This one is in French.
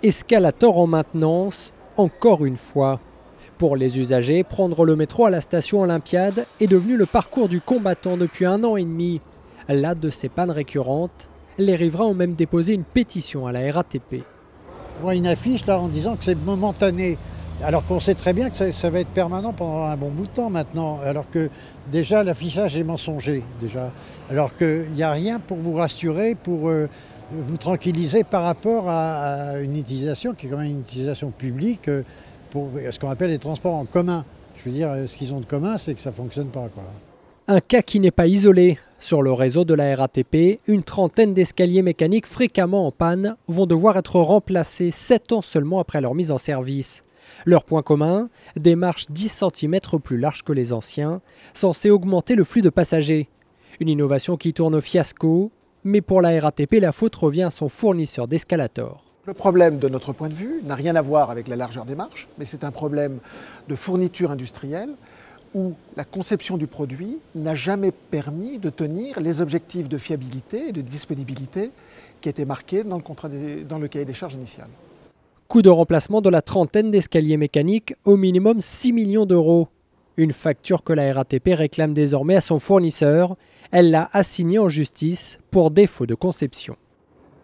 Escalator en maintenance, encore une fois. Pour les usagers, prendre le métro à la station Olympiade est devenu le parcours du combattant depuis 1 an et demi. Là de ces pannes récurrentes, les riverains ont même déposé une pétition à la RATP. On voit une affiche là en disant que c'est momentané, alors qu'on sait très bien que ça va être permanent pendant un bon bout de temps maintenant, alors que déjà l'affichage est mensonger, déjà. Alors qu'il n'y a rien pour vous rassurer, pour vous tranquilliser par rapport à une utilisation qui est quand même une utilisation publique pour ce qu'on appelle les transports en commun. Je veux dire, ce qu'ils ont de commun, c'est que ça ne fonctionne pas, quoi. Un cas qui n'est pas isolé. Sur le réseau de la RATP, une trentaine d'escaliers mécaniques fréquemment en panne vont devoir être remplacés 7 ans seulement après leur mise en service. Leur point commun, des marches 10 cm plus larges que les anciens, censées augmenter le flux de passagers. Une innovation qui tourne au fiasco, mais pour la RATP, la faute revient à son fournisseur d'escalators. Le problème, de notre point de vue, n'a rien à voir avec la largeur des marches, mais c'est un problème de fourniture industrielle où la conception du produit n'a jamais permis de tenir les objectifs de fiabilité et de disponibilité qui étaient marqués dans le cahier des charges initial. Coût de remplacement de la trentaine d'escaliers mécaniques, au minimum 6 millions d'euros. Une facture que la RATP réclame désormais à son fournisseur. Elle l'a assignée en justice pour défaut de conception.